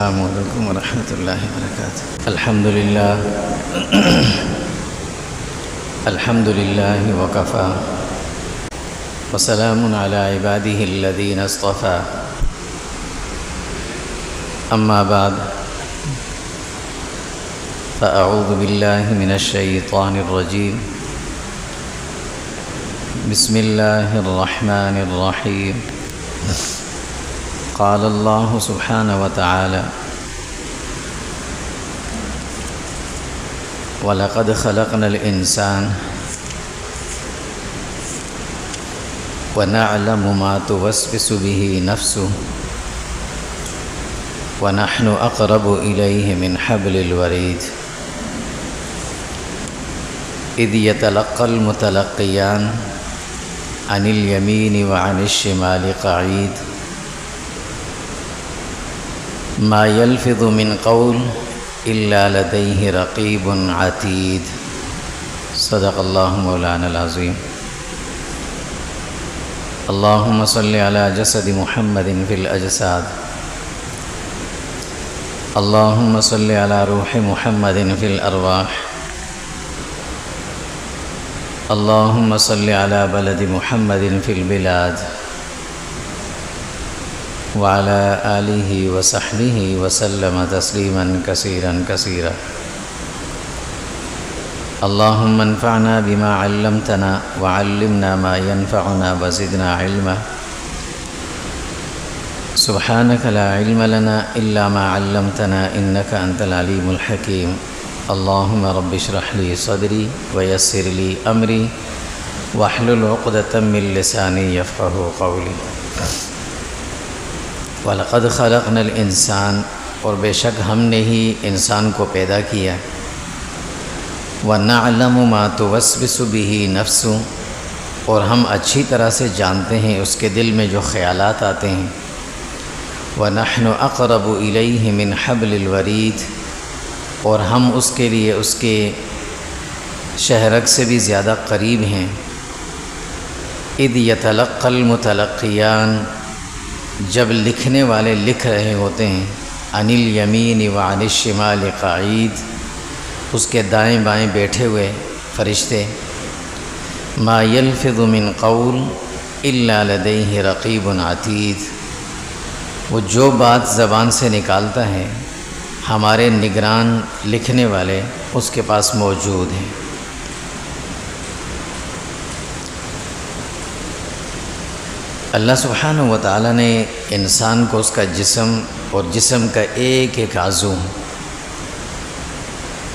السلام علیکم ورحمۃ اللہ وبرکاتہ۔ الحمد للہ وکفا وسلام علی عبادہ الذین اصطفى، اما بعد فاعوذ باللہ من الشیطان الرجیم، بسم اللہ الرحمن الرحیم۔ قال اللہ سبحانہ وتعالی وَلَقَدْ خَلَقْنَا الْإِنسَانَ وَنَعْلَمُ مَا تُوَسْوِسُ بِهِ نَفْسُهُ وَنَحْنُ أَقْرَبُ إِلَيْهِ مِنْ حَبْلِ الْوَرِيدِ إِذْ يَتَلَقَّى الْمُتَلَقِّيَانِ عَنِ الْيَمِينِ وَعَنِ الشِّمَالِ قَعِيدٌ ما يلفظ من قول إلا لديه رقيب عتيد۔ صدق الله مولانا العظيم۔ اللهم صل على جسد محمد في الأجساد، اللهم صل على روح محمد في الأرواح، اللهم صل على بلد محمد في البلاد، وعلى آلہ وصحبہ وسلم تسلیما کثیرا کثیرا۔ اللہم انفعنا بما علمتنا وعلمنا ما ينفعنا وزدنا علما۔ سبحانک لا علم لنا الا ما علمتنا انک انت العلیم الحکیم۔ اللہم رب اشرح لی صدری ویسر لی امری واحلل عقدۃ من لسانی یفقہوا قولی۔ وَلَقَدْ خَلَقْنَا الْإِنسَانَ، اور بے شک ہم نے ہی انسان کو پیدا کیا۔ وَنَعْلَمُ مَا تُوَسْوِسُ بِهِ نَفْسُهُ، اور ہم اچھی طرح سے جانتے ہیں اس کے دل میں جو خیالات آتے ہیں۔ وَنَحْنُ أَقْرَبُ إِلَيْهِ مِنْ حَبْلِ الْوَرِيدِ، اور ہم اس کے لیے اس کے شہرگ سے بھی زیادہ قریب ہیں۔ إِذْ يَتَلَقَّى الْمُتَلَقِّيَانِ، جب لکھنے والے لکھ رہے ہوتے ہیں، عن الیمین وعن الشمال قعید، اس کے دائیں بائیں بیٹھے ہوئے فرشتے۔ ما یلفظ من قول الا لدیہ رقیب عتید، وہ جو بات زبان سے نکالتا ہے ہمارے نگران لکھنے والے اس کے پاس موجود ہیں۔ اللہ سبحانہ و تعالیٰ نے انسان کو اس کا جسم اور جسم کا ایک ایک عضو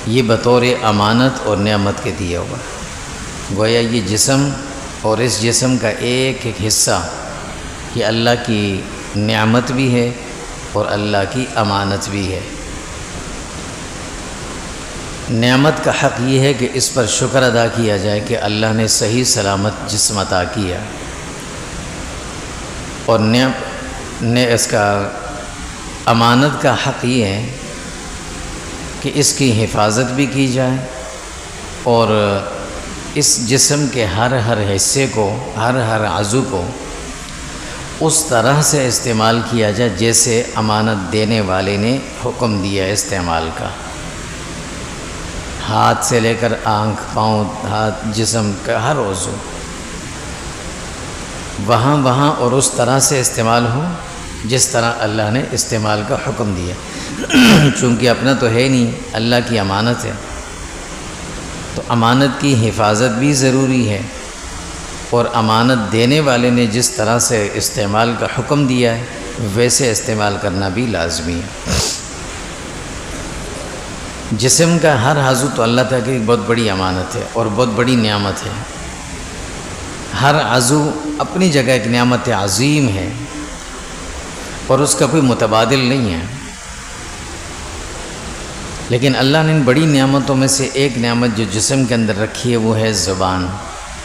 یہ بطور امانت اور نعمت کے دیا ہوا، گویا یہ جسم اور اس جسم کا ایک ایک حصہ یہ اللہ کی نعمت بھی ہے اور اللہ کی امانت بھی ہے۔ نعمت کا حق یہ ہے کہ اس پر شکر ادا کیا جائے کہ اللہ نے صحیح سلامت جسم عطا کیا، اور اس کا امانت کا حق یہ ہے کہ اس کی حفاظت بھی کی جائے اور اس جسم کے ہر حصے کو، ہر عضو کو اس طرح سے استعمال کیا جائے جیسے امانت دینے والے نے حکم دیا استعمال کا۔ ہاتھ سے لے کر آنکھ، پاؤں، ہاتھ، جسم کا ہر عضو وہاں اور اس طرح سے استعمال ہو جس طرح اللہ نے استعمال کا حکم دیا۔ چونکہ اپنا تو ہے نہیں، اللہ کی امانت ہے، تو امانت کی حفاظت بھی ضروری ہے، اور امانت دینے والے نے جس طرح سے استعمال کا حکم دیا ہے ویسے استعمال کرنا بھی لازمی ہے۔ جسم کا ہر عضو تو اللہ تعالیٰ کی بہت بڑی امانت ہے اور بہت بڑی نعمت ہے۔ ہر عضو اپنی جگہ ایک نعمت عظیم ہے اور اس کا کوئی متبادل نہیں ہے، لیکن اللہ نے ان بڑی نعمتوں میں سے ایک نعمت جو جسم کے اندر رکھی ہے وہ ہے زبان۔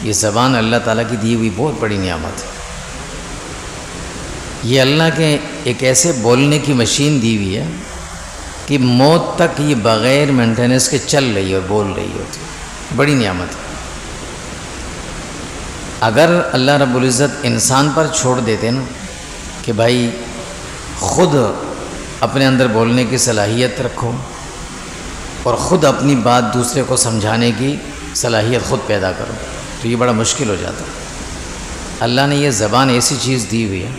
یہ زبان اللہ تعالیٰ کی دی ہوئی بہت بڑی نعمت ہے۔ یہ اللہ کے ایک ایسے بولنے کی مشین دی ہوئی ہے کہ موت تک یہ بغیر مینٹیننس کے چل رہی ہے اور بول رہی ہوتی ہے، بڑی نعمت ہے۔ اگر اللہ رب العزت انسان پر چھوڑ دیتے نا کہ بھائی خود اپنے اندر بولنے کی صلاحیت رکھو اور خود اپنی بات دوسرے کو سمجھانے کی صلاحیت خود پیدا کرو، تو یہ بڑا مشکل ہو جاتا ہے۔ اللہ نے یہ زبان ایسی چیز دی ہوئی ہے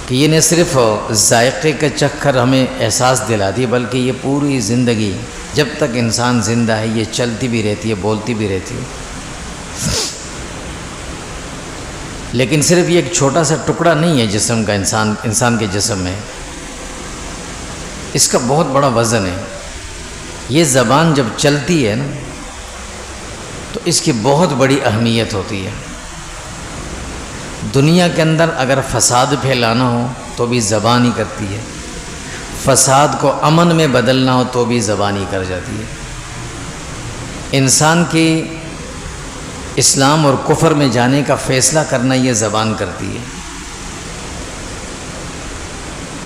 کہ یہ نہ صرف ذائقے کا چکھ کر ہمیں احساس دلاتی ہے، بلکہ یہ پوری زندگی جب تک انسان زندہ ہے یہ چلتی بھی رہتی ہے، بولتی بھی رہتی ہے۔ لیکن صرف یہ ایک چھوٹا سا ٹکڑا نہیں ہے جسم کا، انسان کے جسم میں، اس کا بہت بڑا وزن ہے۔ یہ زبان جب چلتی ہے نا تو اس کی بہت بڑی اہمیت ہوتی ہے۔ دنیا کے اندر اگر فساد پھیلانا ہو تو بھی زبان ہی کرتی ہے، فساد کو امن میں بدلنا ہو تو بھی زبان ہی کر جاتی ہے۔ انسان کی اسلام اور کفر میں جانے کا فیصلہ کرنا یہ زبان کرتی ہے۔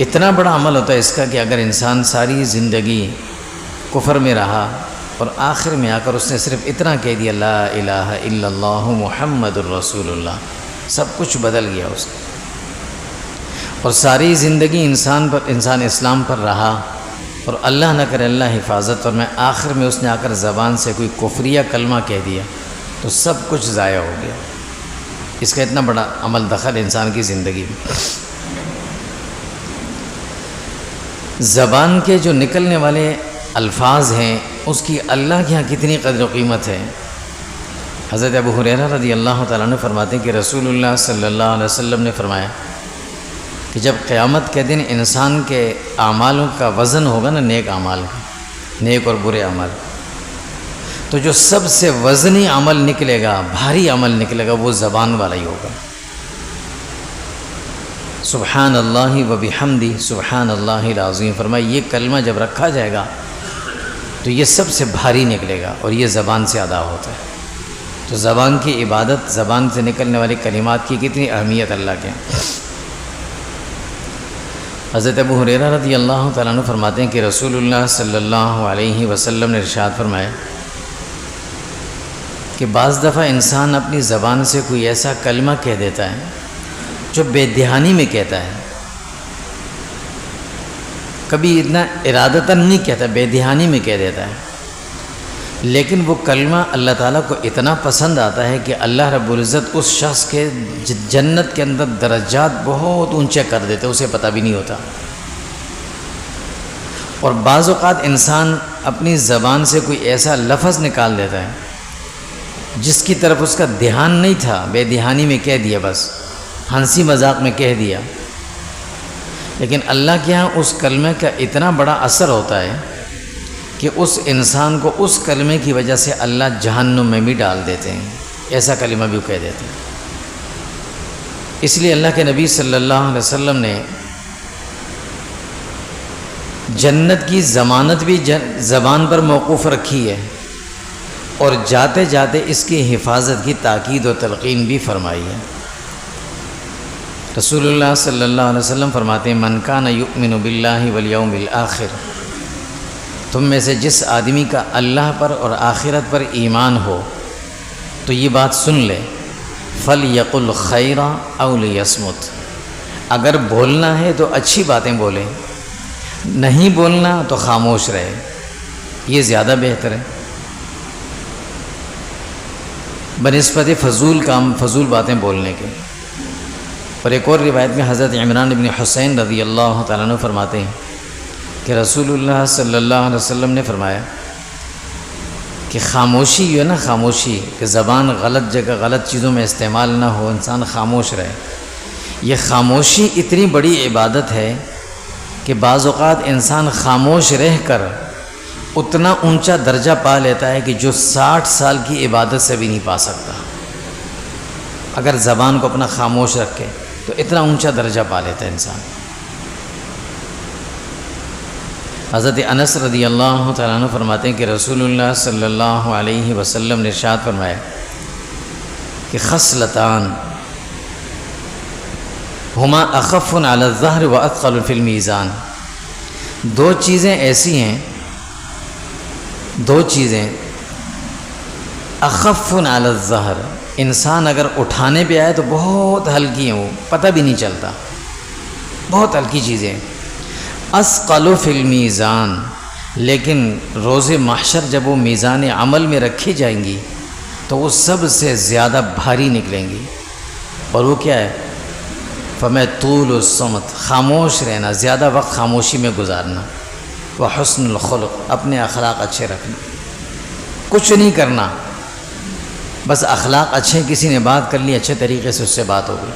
اتنا بڑا عمل ہوتا ہے اس کا کہ اگر انسان ساری زندگی کفر میں رہا اور آخر میں آ کر اس نے صرف اتنا کہہ دیا لا الہ الا اللہ محمد الرسول اللہ، سب کچھ بدل گیا اس کا۔ اور ساری زندگی انسان اسلام پر رہا اور اللہ نہ کرے اللہ حفاظت، اور میں آخر میں اس نے آ کر زبان سے کوئی کفریہ کلمہ کہہ دیا تو سب کچھ ضائع ہو گیا۔ اس کا اتنا بڑا عمل دخل انسان کی زندگی میں۔ زبان کے جو نکلنے والے الفاظ ہیں اس کی اللہ کے ہاں کتنی قدر و قیمت ہے۔ حضرت ابو ہریرہ رضی اللہ تعالیٰ عنہ فرماتے ہیں کہ رسول اللہ صلی اللہ علیہ وسلم نے فرمایا کہ جب قیامت کے دن انسان کے اعمالوں کا وزن ہوگا نا، نیک اعمال کا، نیک اور برے اعمال، تو جو سب سے وزنی عمل نکلے گا، بھاری عمل نکلے گا، وہ زبان والا ہی ہوگا۔ سبحان اللہ و بحمدہ سبحان اللہ العظیم، فرمایا یہ کلمہ جب رکھا جائے گا تو یہ سب سے بھاری نکلے گا، اور یہ زبان سے ادا ہوتا ہے۔ تو زبان کی عبادت، زبان سے نکلنے والی کلمات کی کتنی اہمیت اللہ کے۔ حضرت ابو ہریرہ رضی اللہ تعالیٰ عنہ فرماتے ہیں کہ رسول اللہ صلی اللہ علیہ وسلم نے ارشاد فرمایا کہ بعض دفعہ انسان اپنی زبان سے کوئی ایسا کلمہ کہہ دیتا ہے جو بے دہانی میں کہتا ہے، کبھی اتنا ارادتاً نہیں کہتا، بے دہانی میں کہہ دیتا ہے، لیکن وہ کلمہ اللہ تعالیٰ کو اتنا پسند آتا ہے کہ اللہ رب العزت اس شخص کے جنت کے اندر درجات بہت اونچے کر دیتے، اسے پتہ بھی نہیں ہوتا۔ اور بعض اوقات انسان اپنی زبان سے کوئی ایسا لفظ نکال دیتا ہے جس کی طرف اس کا دھیان نہیں تھا، بے دہانی میں کہہ دیا، بس ہنسی مذاق میں کہہ دیا، لیکن اللہ کے ہاں اس کلمے کا اتنا بڑا اثر ہوتا ہے کہ اس انسان کو اس کلمے کی وجہ سے اللہ جہنم میں بھی ڈال دیتے ہیں، ایسا کلمہ بھی کہہ دیتے ہیں۔ اس لیے اللہ کے نبی صلی اللہ علیہ وسلم نے جنت کی ضمانت بھی زبان پر موقوف رکھی ہے، اور جاتے جاتے اس کی حفاظت کی تاکید و تلقین بھی فرمائی ہے۔ رسول اللہ صلی اللہ علیہ وسلم فرماتے ہیں من کان یؤمن باللہ والیوم الآخر، تم میں سے جس آدمی کا اللہ پر اور آخرت پر ایمان ہو تو یہ بات سن لے، فلیقل خیرا او لیصمت، اگر بولنا ہے تو اچھی باتیں بولے، نہیں بولنا تو خاموش رہے، یہ زیادہ بہتر ہے بنسبت فضول باتیں بولنے کے۔ اور ایک اور روایت میں حضرت عمران بن حسین رضی اللہ تعالیٰ عنہ فرماتے ہیں کہ رسول اللہ صلی اللہ علیہ وسلم نے فرمایا کہ خاموشی جو ہے نا، خاموشی کہ زبان غلط جگہ غلط چیزوں میں استعمال نہ ہو، انسان خاموش رہے، یہ خاموشی اتنی بڑی عبادت ہے کہ بعض اوقات انسان خاموش رہ کر اتنا اونچا درجہ پا لیتا ہے کہ جو 60 سال کی عبادت سے بھی نہیں پا سکتا۔ اگر زبان کو اپنا خاموش رکھے تو اتنا اونچا درجہ پا لیتا ہے انسان۔ حضرت انس رضی اللہ تعالیٰ عنہ فرماتے ہیں کہ رسول اللہ صلی اللہ علیہ وسلم نے ارشاد فرمایا کہ خصلتان ہما اخف علی الظہر واثقل فی المیزان، دو چیزیں ایسی ہیں، دو چیزیں اخف علی الظہر، انسان اگر اٹھانے پہ آئے تو بہت ہلکی ہیں، وہ پتہ بھی نہیں چلتا، بہت ہلکی چیزیں. اثقل فی المیزان، لیکن روز محشر جب وہ میزان عمل میں رکھی جائیں گی تو وہ سب سے زیادہ بھاری نکلیں گی. اور وہ کیا ہے؟ فمیں طول الصمت، خاموش رہنا، زیادہ وقت خاموشی میں گزارنا. وحسن الخلق، اپنے اخلاق اچھے رکھنا، کچھ نہیں کرنا، بس اخلاق اچھے، کسی نے بات کر لی اچھے طریقے سے اس سے بات ہو گئی،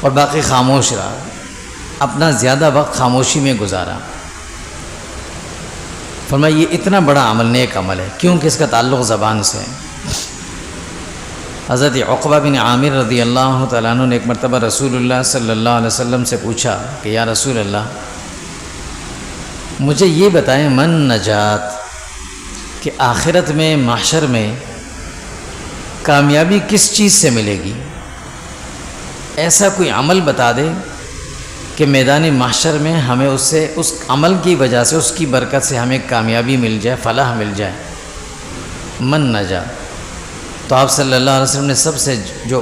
اور باقی خاموش رہا، اپنا زیادہ وقت خاموشی میں گزارا. فرمایا یہ اتنا بڑا عمل نیک عمل ہے، کیونکہ اس کا تعلق زبان سے ہے. حضرت عقبہ بن عامر رضی اللہ تعالیٰ عنہ نے ایک مرتبہ رسول اللہ صلی اللہ علیہ وسلم سے پوچھا کہ یا رسول اللہ، مجھے یہ بتائیں من نجات، کہ آخرت میں محشر میں کامیابی کس چیز سے ملے گی؟ ایسا کوئی عمل بتا دے کہ میدان محشر میں ہمیں اس سے، اس عمل کی وجہ سے، اس کی برکت سے ہمیں کامیابی مل جائے، فلاح مل جائے. من نجات. تو آپ صلی اللہ علیہ وسلم نے سب سے جو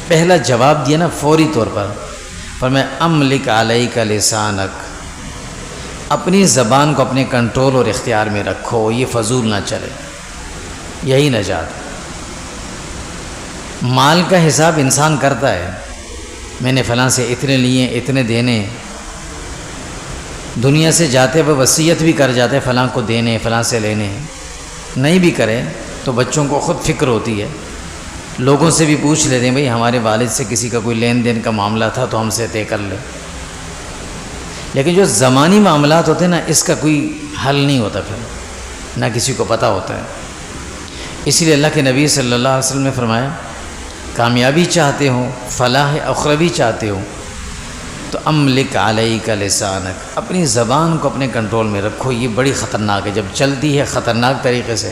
پہلا جواب دیا نا فوری طور پر، فرمایا املک علیک لسانک، اپنی زبان کو اپنے کنٹرول اور اختیار میں رکھو، یہ فضول نہ چلے. یہی نجات. مال کا حساب انسان کرتا ہے، میں نے فلاں سے اتنے لیے، اتنے دینے، دنیا سے جاتے ہوئے وصیت بھی کر جاتے فلاں کو دینے، فلاں سے لینے. نہیں بھی کرے تو بچوں کو خود فکر ہوتی ہے، لوگوں سے بھی پوچھ لیتے ہیں بھئی ہمارے والد سے کسی کا کوئی لین دین کا معاملہ تھا تو ہم سے طے کر لے. لیکن جو زمانی معاملات ہوتے ہیں نا، اس کا کوئی حل نہیں ہوتا، پھر نہ کسی کو پتہ ہوتا ہے. اسی لیے اللہ کے نبی صلی اللہ علیہ وسلم نے فرمایا کامیابی چاہتے ہو، فلاح اخروی چاہتے ہو تو املک علیک لسانک، اپنی زبان کو اپنے کنٹرول میں رکھو. یہ بڑی خطرناک ہے، جب چلتی ہے خطرناک طریقے سے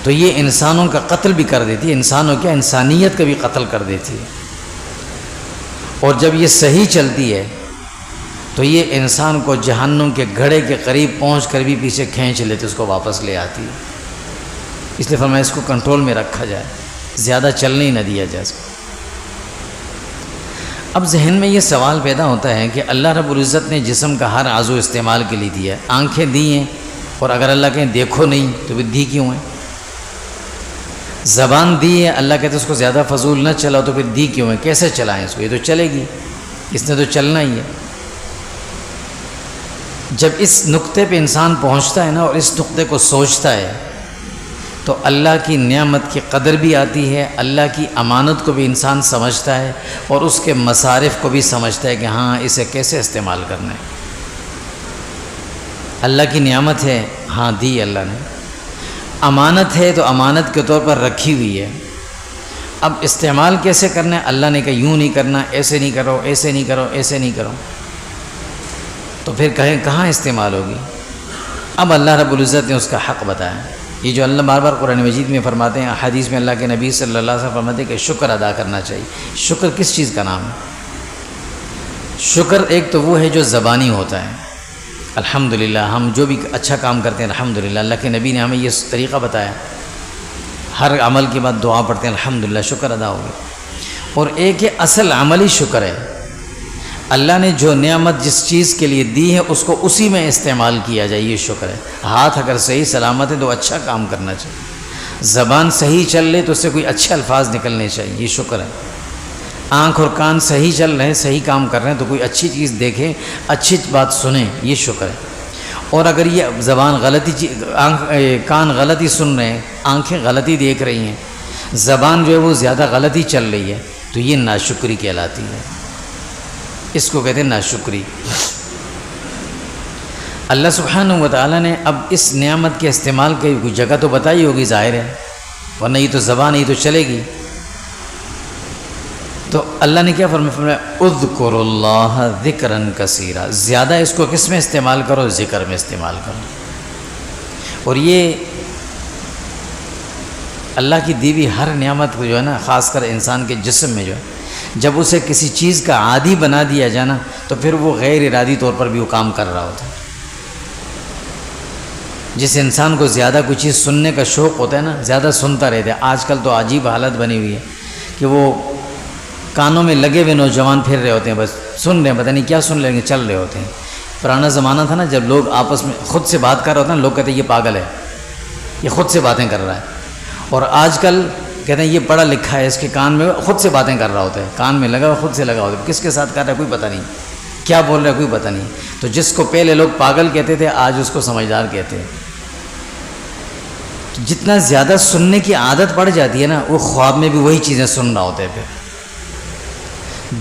تو یہ انسانوں کا قتل بھی کر دیتی ہے، انسانوں کیا انسانیت کا بھی قتل کر دیتی ہے. اور جب یہ صحیح چلتی ہے تو یہ انسان کو جہنم کے گھڑے کے قریب پہنچ کر بھی پیچھے کھینچ لیتے، اس کو واپس لے آتی ہے. اس لیے فرمایا اس کو کنٹرول میں رکھا جائے، زیادہ چلنے ہی نہ دیا جائے. اب ذہن میں یہ سوال پیدا ہوتا ہے کہ اللہ رب العزت نے جسم کا ہر عضو استعمال کے لیے دیا ہے، آنکھیں دی ہیں، اور اگر اللہ کہیں دیکھو نہیں تو پھر دی کیوں ہیں؟ زبان دی ہے، اللہ کہتے اس کو زیادہ فضول نہ چلاؤ تو پھر دی کیوں ہے؟ کیسے چلائیں اس کو؟ یہ تو چلے گی، اس نے تو چلنا ہی ہے. جب اس نقطے پہ انسان پہنچتا ہے نا اور اس نقطے کو سوچتا ہے تو اللہ کی نعمت کی قدر بھی آتی ہے، اللہ کی امانت کو بھی انسان سمجھتا ہے، اور اس کے مصارف کو بھی سمجھتا ہے کہ ہاں اسے کیسے استعمال کرنا ہے. اللہ کی نعمت ہے، ہاں دی اللہ نے، امانت ہے تو امانت کے طور پر رکھی ہوئی ہے، اب استعمال کیسے کرنا ہے؟ اللہ نے کہا یوں نہیں کرنا، ایسے نہیں کرو، ایسے نہیں کرو، ایسے نہیں کرو، تو پھر کہیں کہاں استعمال ہوگی؟ اب اللہ رب العزت نے اس کا حق بتایا. یہ جو اللہ بار بار قرآن مجید میں فرماتے ہیں، حدیث میں اللہ کے نبی صلی اللہ علیہ وسلم فرماتے ہیں کہ شکر ادا کرنا چاہیے. شکر کس چیز کا نام ہے؟ شکر ایک تو وہ ہے جو زبانی ہوتا ہے، الحمدللہ، ہم جو بھی اچھا کام کرتے ہیں الحمدللہ. اللہ کے نبی نے ہمیں یہ طریقہ بتایا، ہر عمل کے بعد دعا پڑھتے ہیں الحمدللہ، شکر ادا ہو گیا. اور ایک ہے اصل عملی شکر ہے، اللہ نے جو نعمت جس چیز کے لیے دی ہے اس کو اسی میں استعمال کیا جائے، یہ شکر ہے. ہاتھ اگر صحیح سلامت ہے تو اچھا کام کرنا چاہیے، زبان صحیح چل رہے تو اس سے کوئی اچھے الفاظ نکلنے چاہیے، یہ شکر ہے. آنکھ اور کان صحیح چل رہے ہیں، صحیح کام کر رہے ہیں تو کوئی اچھی چیز دیکھیں، اچھی بات سنیں، یہ شکر ہے. اور اگر یہ زبان غلطی کان غلطی سن رہے ہیں، آنکھیں غلطی دیکھ رہی ہیں، زبان جو ہے وہ زیادہ غلطی چل رہی ہے تو یہ ناشکری کہلاتی ہے، اس کو کہتے ہیں ناشکری. اللہ سبحانہ و تعالیٰ نے اب اس نعمت کے استعمال کی کوئی جگہ تو بتائی ہوگی، ظاہر ہے، ورنہ یہ تو زبان ہی تو چلے گی. تو اللہ نے کیا فرمایا؟ اذکروا اللہ ذکرا کثیرا، زیادہ اس کو کس میں استعمال کرو؟ ذکر میں استعمال کرو. اور یہ اللہ کی دی ہوئی ہر نعمت کو جو ہے نا، خاص کر انسان کے جسم میں جو ہے، جب اسے کسی چیز کا عادی بنا دیا جائے نا تو پھر وہ غیر ارادی طور پر بھی وہ کام کر رہا ہوتا ہے. جس انسان کو زیادہ کوئی چیز سننے کا شوق ہوتا ہے نا، زیادہ سنتا رہتا ہے. آج کل تو عجیب حالت بنی ہوئی ہے کہ وہ کانوں میں لگے ہوئے نوجوان پھر رہے ہوتے ہیں، بس سن رہے ہیں، پتہ نہیں کیا سن لیں گے، چل رہے ہوتے ہیں۔ پرانا زمانہ تھا نا، جب لوگ آپس میں خود سے بات کر رہے ہوتے ہیں، لوگ کہتے ہیں یہ پاگل ہے، یہ خود سے باتیں کر رہا ہے۔ اور آج کل کہتے ہیں یہ پڑھا لکھا ہے، اس کے کان میں خود سے باتیں کر رہا ہوتا ہے، کان میں لگا ہوا خود سے لگا ہوتا ہے، کس کے ساتھ کر رہا ہے کوئی پتہ نہیں، کیا بول رہا ہے کوئی پتہ نہیں۔ تو جس کو پہلے لوگ پاگل کہتے تھے، آج اس کو سمجھدار کہتے ہیں۔ جتنا زیادہ سننے کی عادت پڑ جاتی ہے نا، وہ خواب میں بھی وہی چیزیں سن رہا ہوتا ہے۔ پھر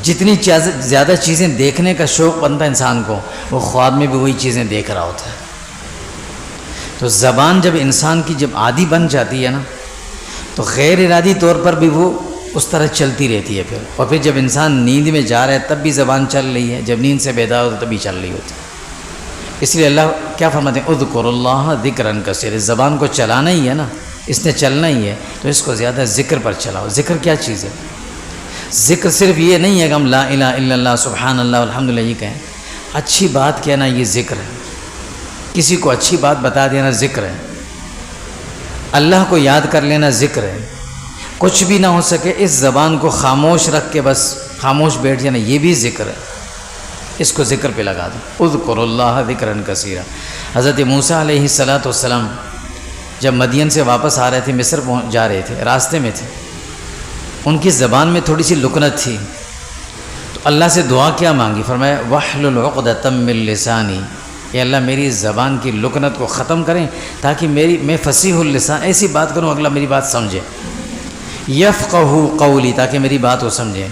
جتنی زیادہ چیزیں دیکھنے کا شوق بنتا ہے انسان کو، وہ خواب میں بھی وہی چیزیں دیکھ رہا ہوتا ہے۔ تو زبان جب انسان کی جب عادی بن جاتی ہے نا، تو غیر ارادی طور پر بھی وہ اس طرح چلتی رہتی ہے۔ اور پھر جب انسان نیند میں جا رہا ہے تب بھی زبان چل رہی ہے، جب نیند سے بیدار ہو تب بھی چل رہی ہوتی ہے۔ اس لیے اللہ کیا فرماتے ہیں، اذکروا اللہ ذکرا کثیرا، زبان کو چلانا ہی ہے نا، اس نے چلنا ہی ہے، تو اس کو زیادہ ذکر پر چلاؤ۔ ذکر کیا چیز ہے؟ ذکر صرف یہ نہیں ہے کہ ہم لا الہ الا اللہ سبحان اللہ الحمدللہ یہ کہیں، اچھی بات کہنا یہ ذکر ہے، کسی کو اچھی بات بتا دینا ذکر ہے، اللہ کو یاد کر لینا ذکر ہے۔ کچھ بھی نہ ہو سکے اس زبان کو خاموش رکھ کے بس خاموش بیٹھ جانا، یہ بھی ذکر ہے، اس کو ذکر پہ لگا دو۔ اذکروا اللہ ذکرا کثیرا۔ حضرت موسیٰ علیہ السلام جب مدین سے واپس آ رہے تھے، مصر جا رہے تھے، راستے میں تھے، ان کی زبان میں تھوڑی سی لکنت تھی، تو اللہ سے دعا کیا مانگی؟ فرمایا واحلل عقدۃ من لسانی، اے اللہ میری زبان کی لکنت کو ختم کریں تاکہ میں فصیح اللسان ایسی بات کروں اگلا میری بات سمجھے، یفقہوا قولی تاکہ میری بات وہ سمجھے۔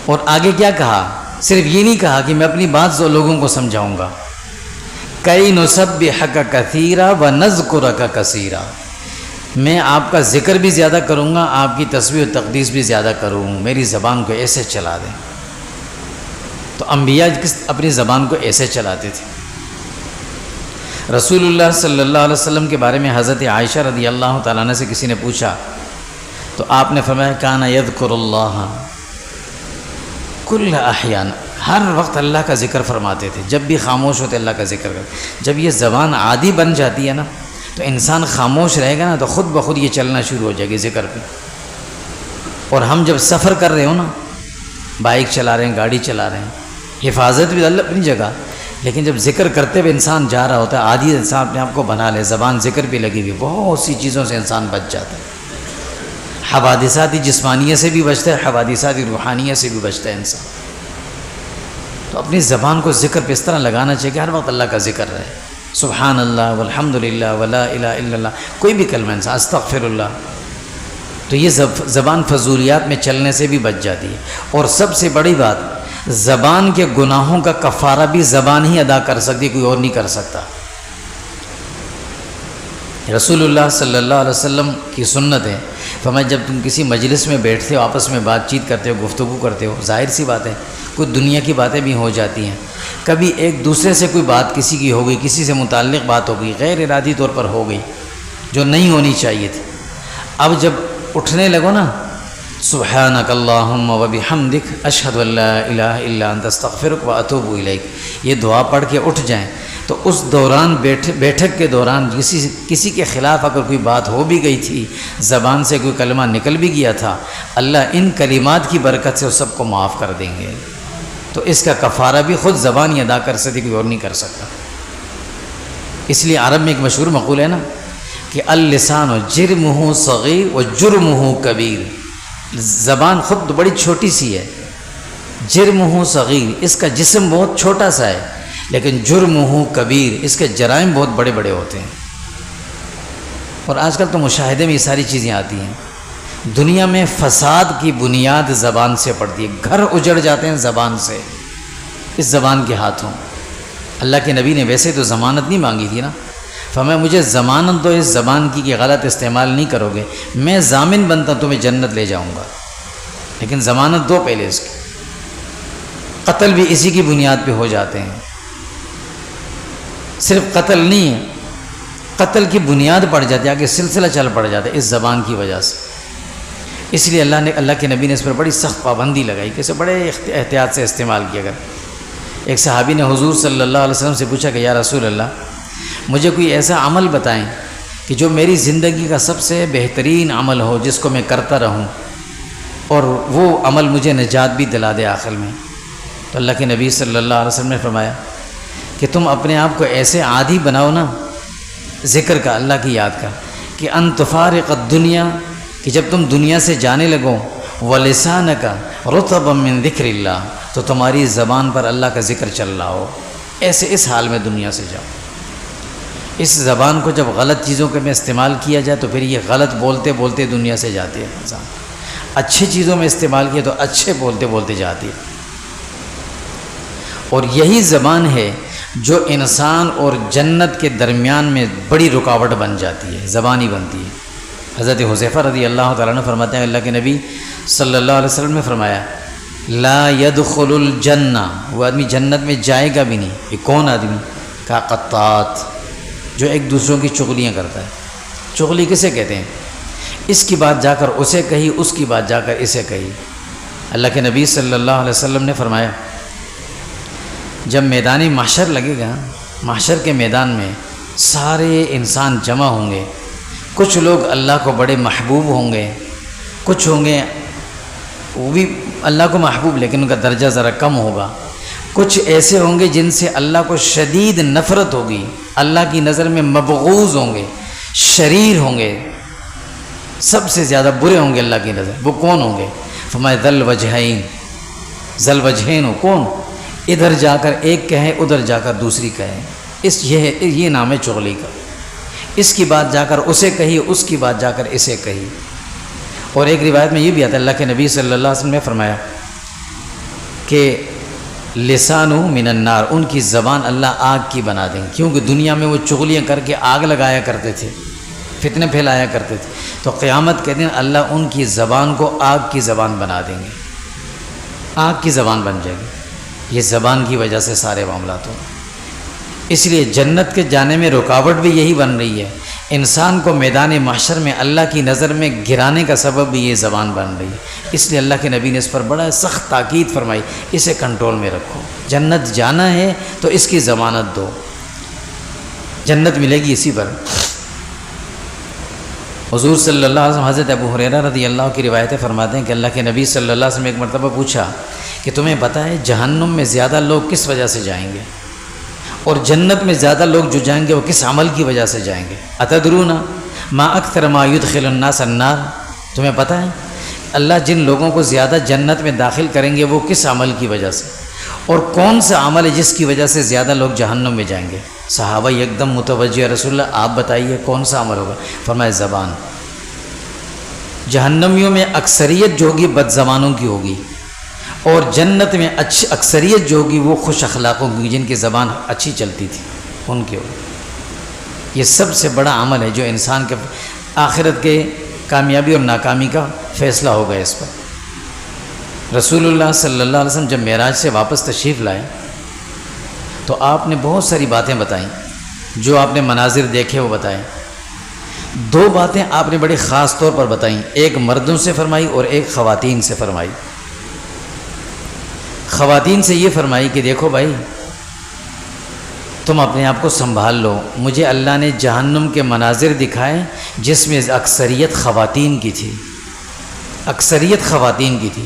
اور آگے کیا کہا؟ صرف یہ نہیں کہا کہ میں اپنی بات لوگوں کو سمجھاؤں گا، کئی نسبحک کثیرا ونذکرک کثیرا، میں آپ کا ذکر بھی زیادہ کروں گا، آپ کی تسبیح و تقدیس بھی زیادہ کروں، میری زبان کو ایسے چلا دیں۔ تو انبیاء اپنی زبان کو ایسے چلاتے تھے۔ رسول اللہ صلی اللہ علیہ وسلم کے بارے میں حضرت عائشہ رضی اللہ تعالیٰ عنہ سے کسی نے پوچھا تو آپ نے فرمایا کان یذکر اللہ کل احیان، ہر وقت اللہ کا ذکر فرماتے تھے، جب بھی خاموش ہوتے اللہ کا ذکر کرتے۔ جب یہ زبان عادی بن جاتی ہے نا، تو انسان خاموش رہے گا نا تو خود بخود یہ چلنا شروع ہو جائے گی ذکر پہ۔ اور ہم جب سفر کر رہے ہو نا، بائک چلا رہے ہیں، گاڑی چلا رہے ہیں، حفاظت بھی اللہ اپنی جگہ، لیکن جب ذکر کرتے ہوئے انسان جا رہا ہوتا ہے، عادی انسان اپنے آپ کو بنا لے، زبان ذکر پہ لگی ہوئی، بہت سی چیزوں سے انسان بچ جاتا ہے۔ حوادثاتی جسمانیہ سے بھی بچتا ہے، حوادثاتی روحانیہ سے بھی بچتا ہے انسان۔ تو اپنی زبان کو ذکر پہ اس طرح لگانا چاہیے کہ ہر وقت اللہ کا ذکر رہے، سبحان اللہ والحمدللہ ولا الہ الا اللہ، کوئی بھی کلمہ انسان استغفر اللہ۔ تو یہ زبان فضولیات میں چلنے سے بھی بچ جاتی ہے۔ اور سب سے بڑی بات، زبان کے گناہوں کا کفارہ بھی زبان ہی ادا کر سکتی، کوئی اور نہیں کر سکتا۔ رسول اللہ صلی اللہ علیہ وسلم کی سنت ہے، فرمایا جب تم کسی مجلس میں بیٹھتے ہو، آپس میں بات چیت کرتے ہو، گفتگو کرتے ہو، ظاہر سی بات ہے کچھ دنیا کی باتیں بھی ہو جاتی ہیں، کبھی ایک دوسرے سے کوئی بات کسی کی ہو گئی، کسی سے متعلق بات ہو گئی، غیر ارادی طور پر ہو گئی جو نہیں ہونی چاہیے تھی۔ اب جب اٹھنے لگو نا، سبحانک اللہم وبحمدک اشہد ان لا الہ الا انت استغفرک واتوب الیک، یہ دعا پڑھ کے اٹھ جائیں تو اس دوران بیٹھک کے دوران کسی کے خلاف اگر کوئی بات ہو بھی گئی تھی، زبان سے کوئی کلمہ نکل بھی گیا تھا، اللہ ان کلمات کی برکت سے اس سب کو معاف کر دیں گے۔ تو اس کا کفارہ بھی خود زبان ہی ادا کر سکتی، کوئی اور نہیں کر سکتا۔ اس لیے عرب میں ایک مشہور مقول ہے نا کہ اللسان جرمہ صغیر و جرمہ کبیر، زبان خود بڑی چھوٹی سی ہے، جرمہ صغیر، اس کا جسم بہت چھوٹا سا ہے، لیکن جرمہ کبیر، اس کے جرائم بہت بڑے بڑے ہوتے ہیں۔ اور آج کل تو مشاہدے میں یہ ساری چیزیں آتی ہیں۔ دنیا میں فساد کی بنیاد زبان سے پڑتی ہے، گھر اجڑ جاتے ہیں زبان سے، اس زبان کے ہاتھوں۔ اللہ کے نبی نے ویسے تو ضمانت نہیں مانگی تھی نا، فرمایا مجھے ضمانت دو اس زبان کی کہ غلط استعمال نہیں کرو گے، میں ضامن بنتا تمہیں جنت لے جاؤں گا، لیکن ضمانت دو پہلے اس کی۔ قتل بھی اسی کی بنیاد پہ ہو جاتے ہیں، صرف قتل نہیں ہے، قتل کی بنیاد پڑ جاتی ہے، آگے سلسلہ چل پڑ جاتا ہے اس زبان کی وجہ سے۔ اس لیے اللہ کے نبی نے اس پر بڑی سخت پابندی لگائی کہ اسے بڑے احتیاط سے استعمال کیا کر۔ ایک صحابی نے حضور صلی اللہ علیہ وسلم سے پوچھا کہ یا رسول اللہ، مجھے کوئی ایسا عمل بتائیں کہ جو میری زندگی کا سب سے بہترین عمل ہو، جس کو میں کرتا رہوں اور وہ عمل مجھے نجات بھی دلا دے آخر میں۔ تو اللہ کے نبی صلی اللہ علیہ وسلم نے فرمایا کہ تم اپنے آپ کو ایسے عادی بناؤ نا ذکر کا، اللہ کی یاد کا، کہ ان تفارق الدنیا، کہ جب تم دنیا سے جانے لگو، ولسانک رطبا من ذکر اللہ، تو تمہاری زبان پر اللہ کا ذکر چل رہا ہو، ایسے اس حال میں دنیا سے جاؤ۔ اس زبان کو جب غلط چیزوں کے میں استعمال کیا جائے تو پھر یہ غلط بولتے بولتے دنیا سے جاتی ہے انسان، اچھی چیزوں میں استعمال کیا تو اچھے بولتے بولتے جاتی ہے۔ اور یہی زبان ہے جو انسان اور جنت کے درمیان میں بڑی رکاوٹ بن جاتی ہے، زبان ہی بنتی ہے۔ حضرت حذیفہ رضی اللہ تعالیٰ عنہ فرماتے ہیں اللہ کے نبی صلی اللہ علیہ وسلم نے فرمایا لا يدخل الجنہ، وہ آدمی جنت میں جائے گا بھی نہیں۔ یہ کون آدمی؟ کہا قطات، جو ایک دوسروں کی چغلیاں کرتا ہے۔ چغلی کسے کہتے ہیں؟ اس کی بات جا کر اسے کہی، اس کی بات جا کر اسے کہی۔ اللہ کے نبی صلی اللہ علیہ وسلم نے فرمایا جب میدان محشر لگے گا، محشر کے میدان میں سارے انسان جمع ہوں گے، کچھ لوگ اللہ کو بڑے محبوب ہوں گے، کچھ ہوں گے وہ بھی اللہ کو محبوب لیکن ان کا درجہ ذرا کم ہوگا، کچھ ایسے ہوں گے جن سے اللہ کو شدید نفرت ہوگی، اللہ کی نظر میں مبغوض ہوں گے، شریر ہوں گے، سب سے زیادہ برے ہوں گے اللہ کی نظر۔ وہ کون ہوں گے؟ فرمایا ذل وجہین، ذل وجہین ہو کون؟ ادھر جا کر ایک کہے، ادھر جا کر دوسری کہے، یہ نام ہے چغلی کا۔ اس کی بات جا کر اسے کہی، اس کی بات جا کر اسے کہی۔ اور ایک روایت میں یہ بھی آتا ہے اللہ کے نبی صلی اللہ علیہ وسلم نے فرمایا کہ لسانہ من النار، ان کی زبان اللہ آگ کی بنا دیں گے، کیونکہ دنیا میں وہ چغلیاں کر کے آگ لگایا کرتے تھے، فتنے پھیلایا کرتے تھے، تو قیامت کے دن اللہ ان کی زبان کو آگ کی زبان بنا دیں گے، آگ کی زبان بن جائے گی۔ یہ زبان کی وجہ سے سارے معاملات ہوں۔ اس لیے جنت کے جانے میں رکاوٹ بھی یہی بن رہی ہے، انسان کو میدان محشر میں اللہ کی نظر میں گرانے کا سبب بھی یہ زبان بن رہی ہے۔ اس لیے اللہ کے نبی نے اس پر بڑا سخت تاکید فرمائی، اسے کنٹرول میں رکھو، جنت جانا ہے تو اس کی ضمانت دو، جنت ملے گی اسی پر۔ حضور صلی اللہ علیہ وسلم حضرت ابو ہریرہ رضی اللہ کی روایتیں فرماتے ہیں کہ اللہ کے نبی صلی اللہ علیہ وسلم ایک مرتبہ پوچھا کہ تمہیں پتہ ہے جہنم میں زیادہ لوگ کس وجہ سے جائیں گے اور جنت میں زیادہ لوگ جو جائیں گے وہ کس عمل کی وجہ سے جائیں گے؟ اتدرون ما اکثر ما يدخل الناس النار، تمہیں پتہ ہے اللہ جن لوگوں کو زیادہ جنت میں داخل کریں گے وہ کس عمل کی وجہ سے، اور کون سا عمل ہے جس کی وجہ سے زیادہ لوگ جہنم میں جائیں گے؟ صحابہ ایک دم متوجہ، رسول اللہ آپ بتائیے کون سا عمل ہوگا؟ فرمایا زبان۔ جہنمیوں میں اکثریت جو ہوگی بد زبانوں کی ہوگی، اور جنت میں اکثریت جو ہوگی وہ خوش اخلاقوں کی، جن کی زبان اچھی چلتی تھی ان کی ہوگی۔ یہ سب سے بڑا عمل ہے جو انسان کے آخرت کے کامیابی اور ناکامی کا فیصلہ ہوگا اس پر۔ رسول اللہ صلی اللہ علیہ وسلم جب معراج سے واپس تشریف لائے تو آپ نے بہت ساری باتیں بتائیں، جو آپ نے مناظر دیکھے وہ بتائیں۔ دو باتیں آپ نے بڑی خاص طور پر بتائیں، ایک مردوں سے فرمائی اور ایک خواتین سے فرمائی۔ خواتین سے یہ فرمائی کہ دیکھو بھائی تم اپنے آپ کو سنبھال لو، مجھے اللہ نے جہنم کے مناظر دکھائے جس میں اکثریت خواتین کی تھی، اکثریت خواتین کی تھی،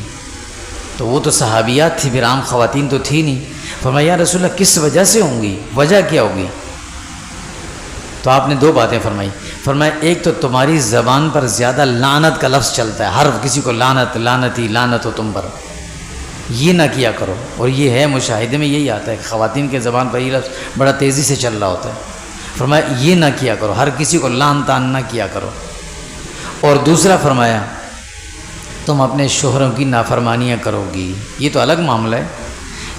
تو وہ تو صحابیات تھی، پھر عام خواتین تو تھی نہیں۔ فرمایا یا رسول اللہ کس وجہ سے ہوں گی، وجہ کیا ہوگی؟ تو آپ نے دو باتیں فرمائی۔ فرمایا ایک تو تمہاری زبان پر زیادہ لعنت کا لفظ چلتا ہے، ہر کسی کو لعنت، لعنتی، لعنت ہو تم پر، یہ نہ کیا کرو۔ اور یہ ہے مشاہدے میں یہی آتا ہے کہ خواتین کے زبان پر یہ لفظ بڑا تیزی سے چل رہا ہوتا ہے۔ فرمایا یہ نہ کیا کرو، ہر کسی کو لعن طعن نہ کیا کرو۔ اور دوسرا فرمایا تم اپنے شوہروں کی نافرمانیاں کرو گی، یہ تو الگ معاملہ ہے،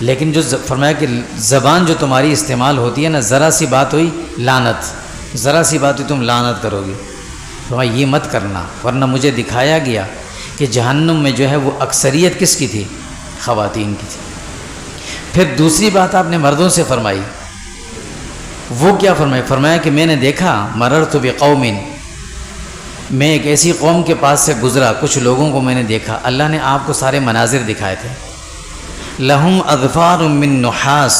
لیکن جو فرمایا کہ زبان جو تمہاری استعمال ہوتی ہے نا، ذرا سی بات ہوئی لعنت، ذرا سی بات ہوئی تم لعنت کرو گی۔ فرمایا یہ مت کرنا، ورنہ مجھے دکھایا گیا کہ جہنم میں جو ہے وہ اکثریت کس کی تھی؟ خواتین کی تھی۔ پھر دوسری بات آپ نے مردوں سے فرمائی، وہ کیا فرمائی؟ فرمایا کہ میں نے دیکھا مررت بقوم، میں ایک ایسی قوم کے پاس سے گزرا، کچھ لوگوں کو میں نے دیکھا، اللہ نے آپ کو سارے مناظر دکھائے تھے، لہم اظفار من نحاس،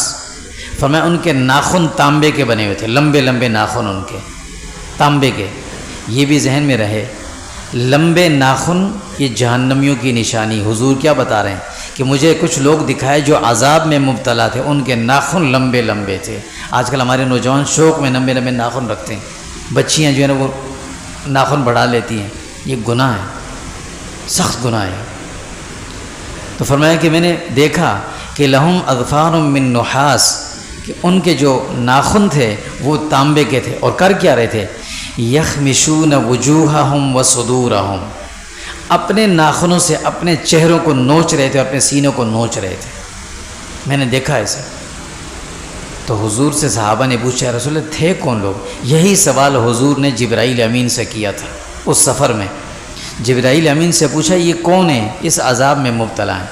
فرمایا ان کے ناخن تانبے کے بنے ہوئے تھے، لمبے لمبے ناخن ان کے تانبے کے۔ یہ بھی ذہن میں رہے، لمبے ناخن یہ جہنمیوں کی نشانی۔ حضور کیا بتا رہے ہیں کہ مجھے کچھ لوگ دکھائے جو عذاب میں مبتلا تھے، ان کے ناخن لمبے لمبے تھے۔ آج کل ہمارے نوجوان شوق میں لمبے لمبے ناخن رکھتے ہیں، بچیاں جو ہے نا وہ ناخن بڑھا لیتی ہیں، یہ گناہ ہے، سخت گناہ ہے۔ تو فرمایا کہ میں نے دیکھا کہ لہم اظفار من نحاس، کہ ان کے جو ناخن تھے وہ تانبے کے تھے، اور کر کیا رہے تھے؟ یخمشون وجوہہم وصدورہم، اپنے ناخنوں سے اپنے چہروں کو نوچ رہے تھے، اپنے سینوں کو نوچ رہے تھے۔ میں نے دیکھا ایسے۔ تو حضور سے صحابہ نے پوچھا رسول اللہ تھے کون لوگ؟ یہی سوال حضور نے جبرائیل امین سے کیا تھا اس سفر میں۔ جبرائیل امین سے پوچھا یہ کون ہے اس عذاب میں مبتلا ہیں؟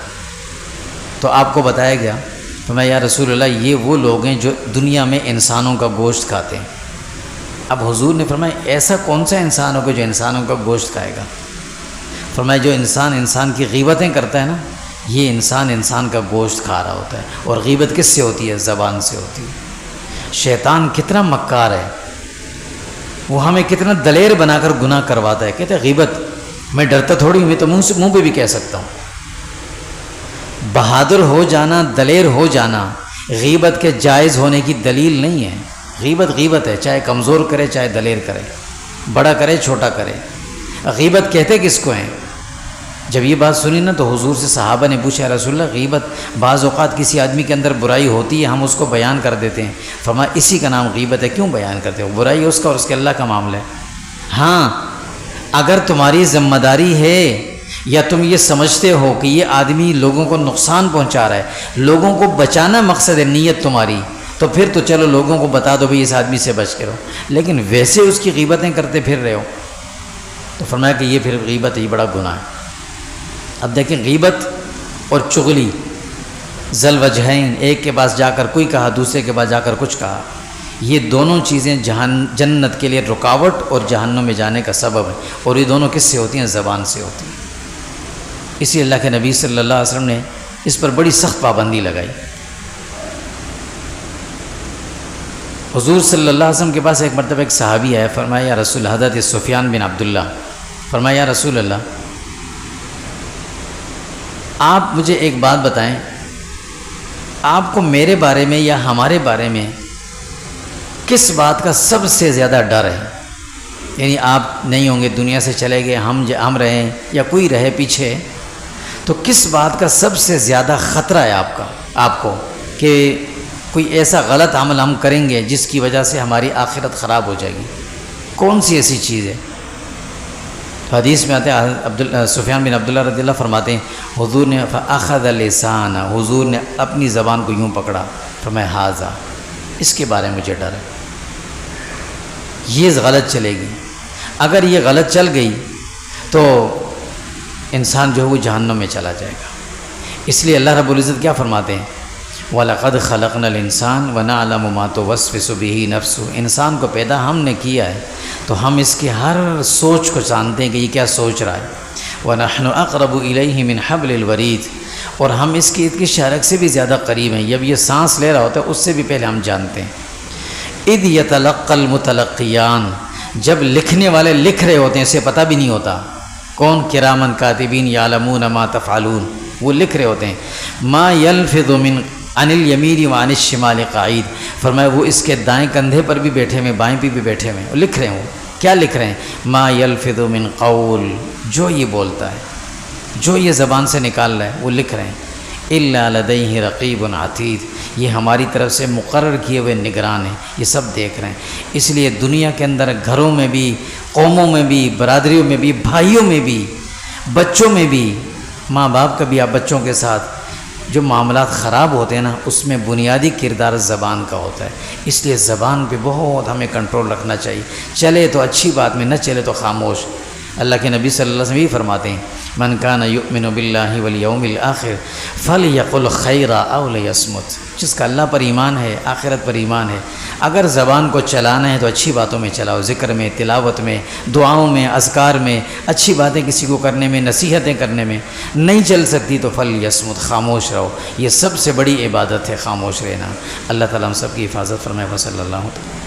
تو آپ کو بتایا گیا، تو میں یا رسول اللہ یہ وہ لوگ ہیں جو دنیا میں انسانوں کا گوشت کھاتے ہیں۔ اب حضور نے فرمایا ایسا کون سا انسان ہوگا جو انسانوں کا گوشت کھائے گا؟ فرمایا جو انسان کی غیبتیں کرتا ہے نا، یہ انسان کا گوشت کھا رہا ہوتا ہے۔ اور غیبت کس سے ہوتی ہے؟ زبان سے ہوتی ہے۔ شیطان کتنا مکار ہے، وہ ہمیں کتنا دلیر بنا کر گناہ کرواتا ہے۔ کہتے ہیں غیبت میں ڈرتا تھوڑی ہوں، میں تو منہ پہ بھی کہہ سکتا ہوں۔ بہادر ہو جانا، دلیر ہو جانا غیبت کے جائز ہونے کی دلیل نہیں ہے۔ غیبت ہے، چاہے کمزور کرے چاہے دلیر کرے، بڑا کرے چھوٹا کرے۔ غیبت کہتے کس کو ہیں؟ جب یہ بات سنی نا تو حضور سے صحابہ نے پوچھا رسول اللہ غیبت بعض اوقات کسی آدمی کے اندر برائی ہوتی ہے، ہم اس کو بیان کر دیتے ہیں، فرمایا اسی کا نام غیبت ہے۔ کیوں بیان کرتے ہو؟ برائی اس کا اور اس کے اللہ کا معاملہ ہے۔ ہاں اگر تمہاری ذمہ داری ہے یا تم یہ سمجھتے ہو کہ یہ آدمی لوگوں کو نقصان پہنچا رہا ہے، لوگوں کو بچانا مقصد ہے، نیت تمہاری، تو پھر تو چلو لوگوں کو بتا دو بھئی اس آدمی سے بچ کے رہو، لیکن ویسے اس کی غیبتیں کرتے پھر رہے ہو، تو فرمایا کہ یہ پھر غیبت یہ بڑا گناہ ہے۔ اب دیکھیں غیبت اور چغلی ذل وجہین، ایک کے پاس جا کر کوئی کہا، دوسرے کے پاس جا کر کچھ کہا، یہ دونوں چیزیں جنت کے لیے رکاوٹ اور جہنم میں جانے کا سبب ہے، اور یہ دونوں کس سے ہوتی ہیں؟ زبان سے ہوتی ہیں۔ اسی اللہ کے نبی صلی اللہ علیہ وسلم نے اس پر بڑی سخت پابندی لگائی۔ حضور صلی اللہ علیہ وسلم کے پاس ایک مرتبہ ایک صحابی آیا، فرمایا یا رسول اللہ، حضرت سفیان بن عبداللہ، فرمایا یا رسول اللہ آپ مجھے ایک بات بتائیں، آپ کو میرے بارے میں یا ہمارے بارے میں کس بات کا سب سے زیادہ ڈر ہے؟ یعنی آپ نہیں ہوں گے، دنیا سے چلے گئے، ہم رہیں یا کوئی رہے پیچھے، تو کس بات کا سب سے زیادہ خطرہ ہے آپ کو کہ کوئی ایسا غلط عمل ہم کریں گے جس کی وجہ سے ہماری آخرت خراب ہو جائے گی؟ کون سی ایسی چیز ہے؟ تو حدیث میں آتے ہیں سفیان بن عبداللہ رضی اللہ فرماتے ہیں حضور نے فاخذ لسان، حضور نے اپنی زبان کو یوں پکڑا، فرمایا ھذا، اس کے بارے میں مجھے ڈر ہے، یہ غلط چلے گی، اگر یہ غلط چل گئی تو انسان جو ہے وہ جہنم میں چلا جائے گا۔ اس لیے اللہ رب العزت کیا فرماتے ہیں؟ وَلَقَدْ خَلَقْنَا الْإِنسَانَ وَنَعْلَمُ مَا تُوَسْوِسُ بِهِ نَفْسُهُ، انسان کو پیدا ہم نے کیا ہے تو ہم اس کی ہر سوچ کو جانتے ہیں کہ یہ کیا سوچ رہا ہے۔ وَنَحْنُ أَقْرَبُ إِلَيْهِ مِنْ حَبْلِ الْوَرِيدِ، اور ہم اس کی شارک سے بھی زیادہ قریب ہیں، جب یہ سانس لے رہا ہوتا ہے اس سے بھی پہلے ہم جانتے ہیں۔ اِذْ يَتَلَقَّى الْمُتَلَقِّيَانِ، جب لکھنے والے لکھ رہے ہوتے ہیں اسے پتہ بھی نہیں ہوتا، کون؟ کرامن کاتبین یعلمون ما تفعلون، وہ لکھ رہے ہوتے ہیں۔ ما یلفظ من عن الیمین وعن الشمال قعید، فرمایا وہ اس کے دائیں کندھے پر بھی بیٹھے ہوئے، بائیں پہ بھی بیٹھے ہوئے، وہ لکھ رہے ہیں۔ وہ کیا لکھ رہے ہیں؟ ما یلفظ من قول، جو یہ بولتا ہے، جو یہ زبان سے نکال رہا ہے وہ لکھ رہے ہیں۔ الا لدیہ رقیب عتید، یہ ہماری طرف سے مقرر کیے ہوئے نگران ہیں، یہ سب دیکھ رہے ہیں۔ اس لیے دنیا کے اندر گھروں میں بھی، قوموں میں بھی، برادریوں میں بھی، بھائیوں میں بھی، بچوں میں بھی، ماں باپ کا بھی آپ بچوں کے ساتھ جو معاملات خراب ہوتے ہیں نا، اس میں بنیادی کردار زبان کا ہوتا ہے۔ اس لیے زبان پہ بہت ہمیں کنٹرول رکھنا چاہیے، چلے تو اچھی بات میں، نہ چلے تو خاموش۔ اللہ کے نبی صلی اللہ علیہ وسلم یہ فرماتے ہیں من کان یؤمن باللہ والیوم الآخر فلیقل خیرا او لیصمت، جس کا اللہ پر ایمان ہے، آخرت پر ایمان ہے، اگر زبان کو چلانا ہے تو اچھی باتوں میں چلاؤ، ذکر میں، تلاوت میں، دعاؤں میں، اذکار میں، اچھی باتیں کسی کو کرنے میں، نصیحتیں کرنے میں۔ نہیں چل سکتی تو فلیصمت، خاموش رہو، یہ سب سے بڑی عبادت ہے خاموش رہنا۔ اللہ تعالیٰ ہم سب کی حفاظت فرمائے۔ صلی اللہ علیہ وسلم۔